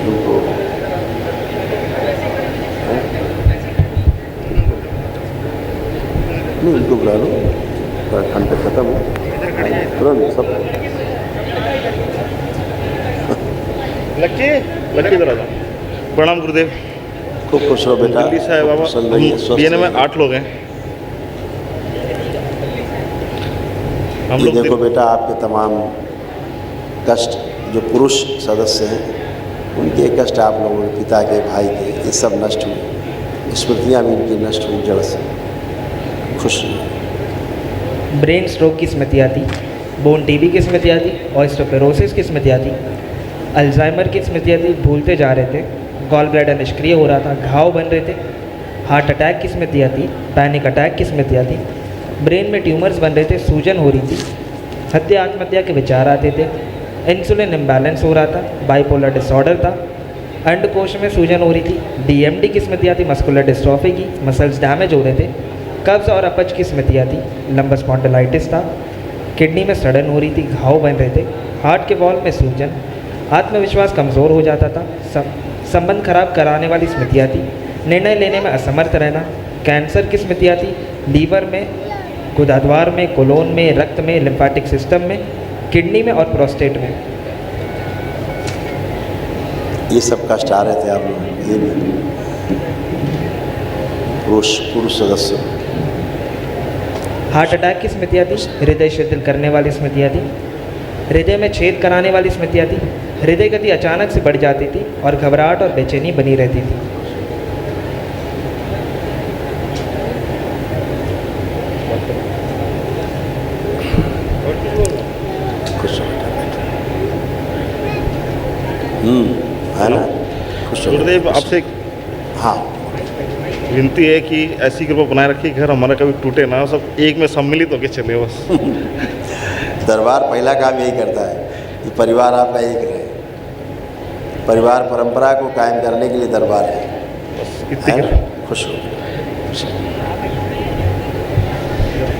इनको नहीं, इनको बुला लो, खंड खत्म हो तुरंत सब। लक्की इधर आ जाओ। प्रणाम गुरुदेव। खूब खुश रहो बेटा, जल्दी से आए बाबा। प्रसन्न रहिए, स्वस्थ बीएनए में रहिए। 8 लोग हैं हम ये लोग। देखो बेटा, आपके तमाम कष्ट जो पुरुष सदस्य हैं उनके कष्ट, आप लोगों के पिता के, भाई के, ये सब नष्ट हुए, स्मृतियाँ भी इनकी नष्ट हुई जड़ से। खुश रहिए। ब्रेन स्ट्रोक की स्मृति आती, बोन टीबी की स्मृति आती, ऑस्टियोपोरोसिस की स्मृति आती, अल्जाइमर की स्मृति आती, भूलते जा रहे थे, गॉल ब्लैडर निष्क्रिय हो रहा था, घाव बन रहे थे, हार्ट अटैक की स्मृति आती, पैनिक अटैक की स्मृति आती, ब्रेन में ट्यूमर्स बन रहे थे, सूजन हो रही थी, हत्या आत्महत्या के विचार आते थे, इंसुलिन इम्बैलेंस हो रहा था, बाइपोलर डिसऑर्डर था, अंडकोश में सूजन हो रही थी, डीएमडी की स्मृति आती, मस्कुलर डिस्ट्रॉफी की, मसल्स डैमेज हो रहे थे, कब्ज और अपच की स्मृति आती, लंबस स्पॉन्डिलाइटिस था, किडनी में सड़न हो रही थी, घाव बन रहे थे, हार्ट के वॉल में सूजन, आत्मविश्वास कमज़ोर हो जाता था, संबंध खराब कराने वाली स्मृति आती, निर्णय लेने में असमर्थ रहना, कैंसर की स्मृति आती, लीवर में, गुदाद्वार में, कोलोन में, रक्त में, लिम्फेटिक सिस्टम में, किडनी में और प्रोस्टेट में। ये सब कष्ट आ रहे थे आप लोग, ये भी पुरुष सदस्य। हार्ट अटैक की स्मृति आती, हृदय शिथिल करने वाली स्मृति आती, हृदय में छेद कराने वाली स्मृति आती, हृदय गति अचानक से बढ़ जाती थी और घबराहट और बेचैनी बनी रहती थी। खुश हो बेटा, है ना, खुश हो। गुरुदेव आपसे हाँ, विनती है कि ऐसी कृपा बनाए रखिए, घर हमारा कभी टूटे ना, सब एक में सम्मिलित होकर चले बस। दरबार पहला काम यही करता है कि परिवार आपका एक रहे, परिवार परंपरा को कायम करने के लिए दरबार है इतनी ना? कृपा। खुश हो।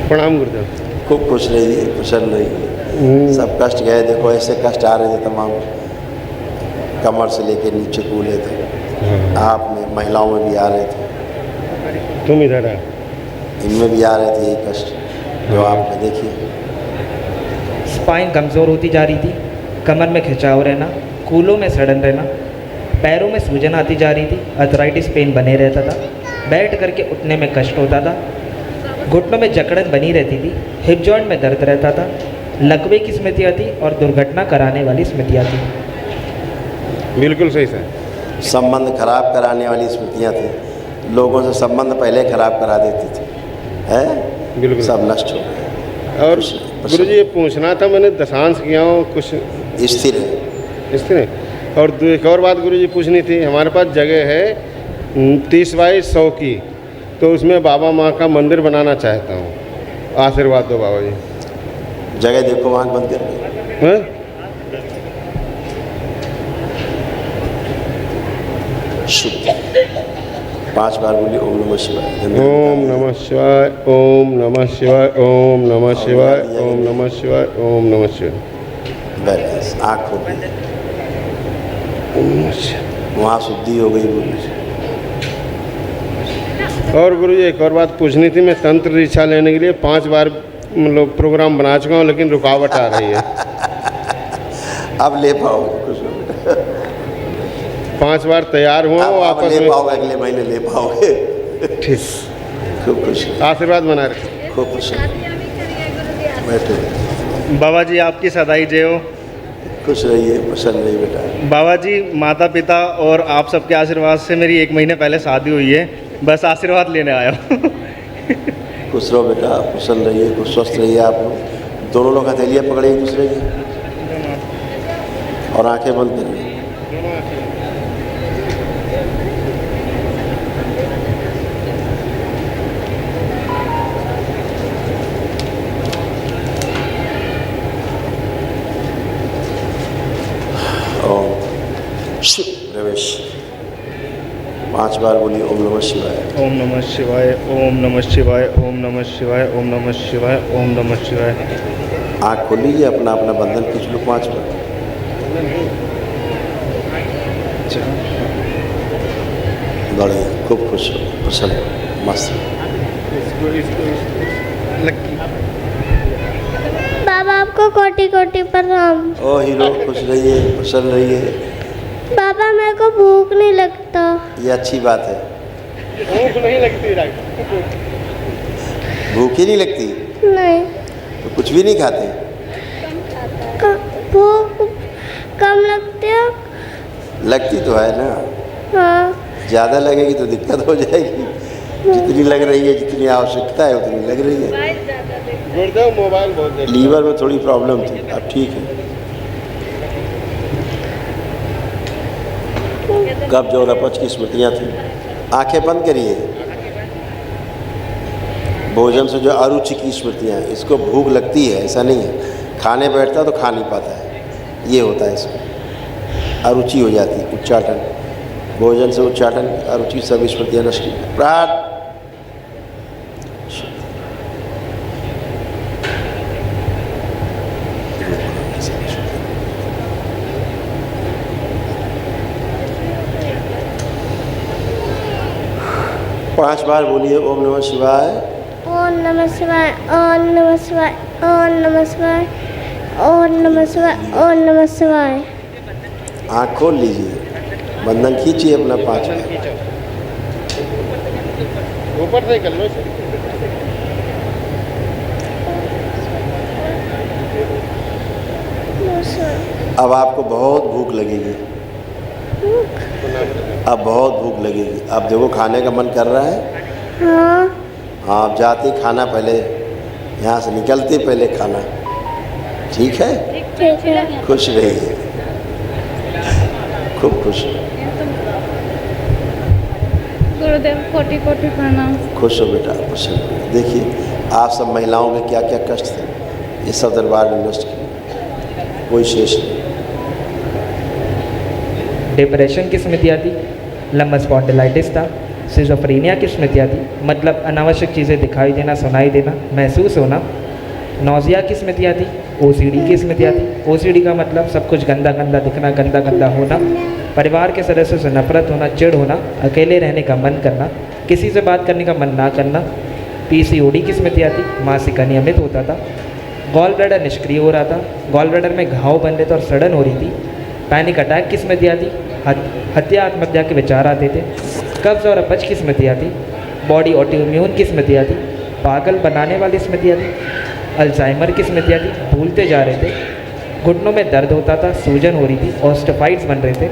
प्रणाम गुरुदेव। खूब खुश रहिए, प्रसन्न रहिए। सब कष्ट गए, देखो ऐसे कष्ट आ रहे थे तमाम, कमर से लेके नीचे कूले थे, आप में, महिलाओं में भी आ रहे थे, तुम इधर आ। इनमें भी आ रहे थे यही कष्ट जो आप में देखिए। स्पाइन कमज़ोर होती जा रही थी, कमर में खिंचाव रहना, कूलों में सड़न रहना, पैरों में सूजन आती जा रही थी, अर्थराइटिस पेन बने रहता था, बैठ करके उठने में कष्ट होता था, घुटनों में जकड़न बनी रहती थी, हिप जॉइंट में दर्द रहता था, लकवे की स्मृति आती और दुर्घटना कराने वाली स्मृति आती। बिल्कुल सही सर। संबंध खराब कराने वाली स्मृतियाँ थी, लोगों से संबंध पहले खराब करा देती थी, है बिल्कुल सब नष्ट हो गए। और गुरुजी ये पूछना था, मैंने दशांश किया हूँ कुछ स्थिर है। इस तरह। और एक और बात गुरुजी पूछनी थी, हमारे पास जगह है 30x100 की, तो उसमें बाबा माँ का मंदिर बनाना चाहता हूँ, आशीर्वाद दो बाबा जी। जगह देखो, आँख बंद कर। हैं? शुद्ध 5 बार बोलिए ओम नमः शिवाय। ओम नमः शिवाय, ओम नमः शिवाय, ओम नमः शिवाय, ओम नमः शिवाय, ओम नमः शिवाय। बैलेंस, आँख खोल दी, ओम नमः शिवाय। वहाँ शुद्धि हो गई बोलिए। और गुरुजी एक और बात पूछनी थी, मैं तंत्र दीक्षा लेने के लिए 5 बार मतलब प्रोग्राम बना चुका हूँ, लेकिन रुकावट आ रही है। अब ले पाओगे, खुश हो बेटा। 5 बार तैयार हुआ अब हूँ, आप आपस ले में। पाओगे, अगले महीने ले पाओगे। ठीक, खूब खुश, आशीर्वाद बना रहे। खूब खुश बैठे, बाबा जी आपकी सदाई जय हो। खुश रहिए, प्रसन्न रहिए बेटा। बाबा जी माता पिता और आप सबके आशीर्वाद से मेरी 1 महीने पहले शादी हुई है, बस आशीर्वाद लेने आया हूँ। खुश रहो बेटा, प्रसन्न रहिए, खुश स्वस्थ रहिए। आप लोग दोनों लोग हथेलियाँ पकड़े एक दूसरे की और आंखें बंद करिए। प्रवेश 5 बार बोलिए ओम नमः शिवाय। ओम नमः शिवाय, ओम नमः शिवाय, ओम नमः शिवाय, ओम नमः शिवाय, ओम नमः शिवाय। आँख खोल लीजिए, अपना अपना बंधन खींच लो 5 बार। अच्छा बढ़िया, खूब खुश हो, प्रसन्न हो, मस्त। लक्की बाबा आपको कोटि कोटि प्रणाम। ओ हीरो, खुश रहिए, प्रसन्न रहिए, बाबा मेरे को भूख नहीं लगता। ये अच्छी बात है। भूख नहीं लगती भूख ही नहीं लगती नहीं, तो कुछ भी नहीं खाते? भूख कम लगती है। लगती तो है ना, हाँ, ज़्यादा लगेगी तो दिक्कत हो जाएगी। जितनी लग रही है, जितनी आवश्यकता है उतनी लग रही है। गुरुदेव मोबाइल बहुत देख लीवर में थोड़ी प्रॉब्लम थी, अब ठीक है। कब्ज और अपच की स्मृतियाँ थी। आंखें बंद करिए। भोजन से जो अरुचि की स्मृतियाँ हैं, इसको भूख लगती है ऐसा नहीं है, खाने बैठता तो खा नहीं पाता है, ये होता है इसको। अरुचि हो जाती है, उच्चाटन, भोजन से उच्चाटन, अरुचि, सभी स्मृतियाँ नष्ट की। प्राण 5 बार बोलिए ओम नमः शिवाय। ओम नमः शिवाय, ओम नमः शिवाय, ओम नमः शिवाय, ओम नमः शिवाय, ओम नमः शिवाय। आँख खोल लीजिए, बंधन खींचिए अपना 5 बार। ऊपर से कर लो इसे। अब आपको बहुत भूख लगेगी, अब बहुत भूख लगेगी। अब देखो खाने का मन कर रहा है। हाँ, हाँ, आप जाते खाना, पहले यहाँ से निकलते पहले खाना, ठीक है? ठीक है। खुश रहिए, खूब खुश रहिए। गुरुदेव कोटि कोटि प्रणाम। खुश हो बेटा, खुश हो। देखिए आप सब महिलाओं के क्या क्या कष्ट थे, ये सब दरबार में नष्ट किए, कोई शेष नहीं। डिप्रेशन की स्मृतियाँ थी, लम्बा स्पॉन्डिलाइटिस था, सिजोफ्रेनिया की स्मृतियाँ थी, मतलब अनावश्यक चीज़ें दिखाई देना, सुनाई देना, महसूस होना। नौजिया की स्मृतियाँ थी, ओसीडी की स्मृतियाँ थी। ओसीडी का मतलब सब कुछ गंदा गंदा दिखना, गंदा गंदा होना, परिवार के सदस्यों से नफरत होना, चिढ़ होना, अकेले रहने का मन करना, किसी से बात करने का मन ना करना। पीसीओडी की स्मृतियाँ थी, मासिक अनियमित होता था, गॉल ब्लैडर निष्क्रिय हो रहा था, गॉल ब्लैडर में घाव बन रहे थे और सड़न हो रही थी। पैनिक अटैक की स्मृतियाँ थी, हत्या आत्महत्या के विचार आते थे। कब्ज और अपच की स्मृतियाँ थी, बॉडी ऑटोइम्यून की स्मृतियाँ थी, पागल बनाने वाली स्मृतियाँ थी, अल्जाइमर की स्मृतियाँ थी, भूलते जा रहे थे, घुटनों में दर्द होता था, सूजन हो रही थी, ऑस्टिफाइड्स बन रहे थे।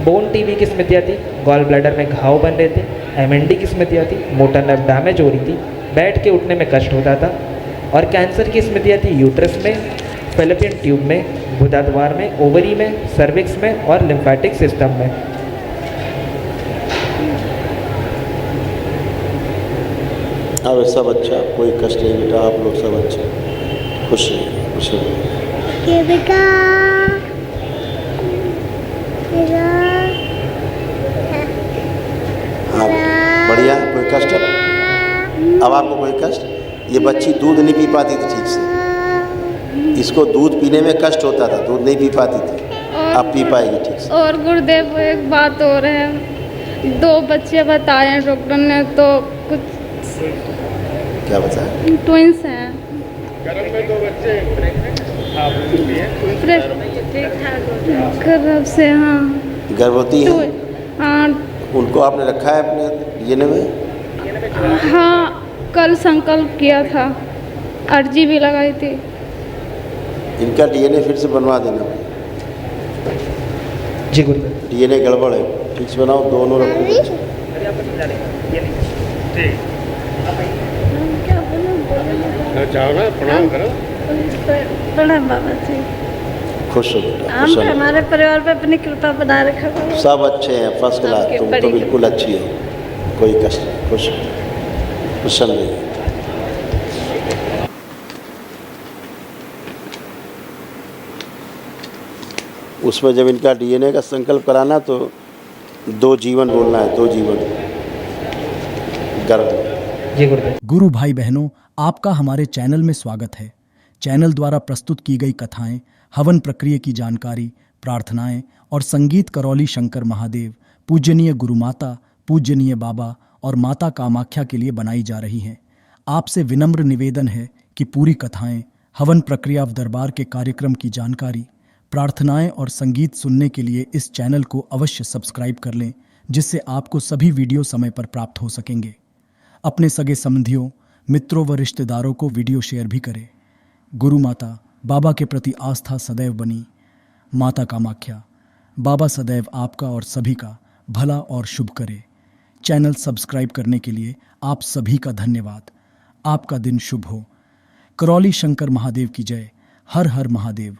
बोन टीबी की स्मृतियाँ थी, गॉल ब्लैडर में घाव बन रहे थे। एमएनडी की स्मृतियाँ थी, मोटर नर्व डैमेज हो रही थी, बैठ के उठने में कष्ट होता था। और कैंसर की स्मृतियाँ थी, यूट्रस में, फेलोपियन ट्यूब में, गुदाद्वार में, ओवरी में, सर्विक्स में और लिम्फेटिक सिस्टम में। अब सब अच्छा, कोई कष्ट नहीं बेटा, आप लोग सब अच्छे, खुश रहिए, खुश रहिए। कृतिका, हाँ बढ़िया, कोई कष्ट है? अब आपको कोई कष्ट? ये बच्ची दूध नहीं पी पाती थी ठीक से, इसको दूध पीने में कष्ट होता था, दूध नहीं पी पाती थी, अब पी पाएगी ठीक से। और गुरुदेव एक बात और है, 2 बच्चे बताए हैं डॉक्टर ने, तो कुछ क्या बताया? ट्विंस हैं। गर्भ में 2 बच्चे गर्भ से, हाँ। गर्भवती है? हाँ, उनको आपने रखा है अपने डीएनए में? हाँ, कल संकल्प किया था, अर्जी भी लगाई थी। इनका डीएनए फिर से बनवा देना। जी गुरुदेव। डीएनए गड़बड़ है, ठीक से बनाओ, दोनों रखो बच्चे। जाओ ना, प्रणाम करो। प्रणाम बाबा जी। खुश हो बेटा, हम खुश हो। हमारे परिवार पे अपनी कृपा बनाए रखा बाबा। सब अच्छे हैं, फर्स्ट क्लास, आपकी तुम तो बड़ी बिल्कुल अच्छी हो, कोई कष्ट नहीं, खुश हो, प्रसन्न रहिए। उसमें जब इनका डीएनए का संकल्प कराना तो 2 जीवन बोलना है, 2 जीवन गर्भ में। जी गुरुदेव। गुरु भाई बहनों, आपका हमारे चैनल में स्वागत है। चैनल द्वारा प्रस्तुत की गई कथाएं, हवन प्रक्रिया की जानकारी, प्रार्थनाएं और संगीत करौली शंकर महादेव, पूजनीय गुरु माता, पूजनीय बाबा और माता कामाख्या के लिए बनाई जा रही हैं। आपसे विनम्र निवेदन है कि पूरी कथाएं, हवन प्रक्रिया व दरबार के कार्यक्रम की जानकारी, प्रार्थनाएं और संगीत सुनने के लिए इस चैनल को अवश्य सब्सक्राइब कर लें, जिससे आपको सभी वीडियो समय पर प्राप्त हो सकेंगे। अपने सगे संबंधियों, मित्रों व रिश्तेदारों को वीडियो शेयर भी करें। गुरु माता, बाबा के प्रति आस्था सदैव बनी। माता कामाख्या, बाबा सदैव आपका और सभी का भला और शुभ करे। चैनल सब्सक्राइब करने के लिए आप सभी का धन्यवाद। आपका दिन शुभ हो। करौली शंकर महादेव की जय। हर हर महादेव।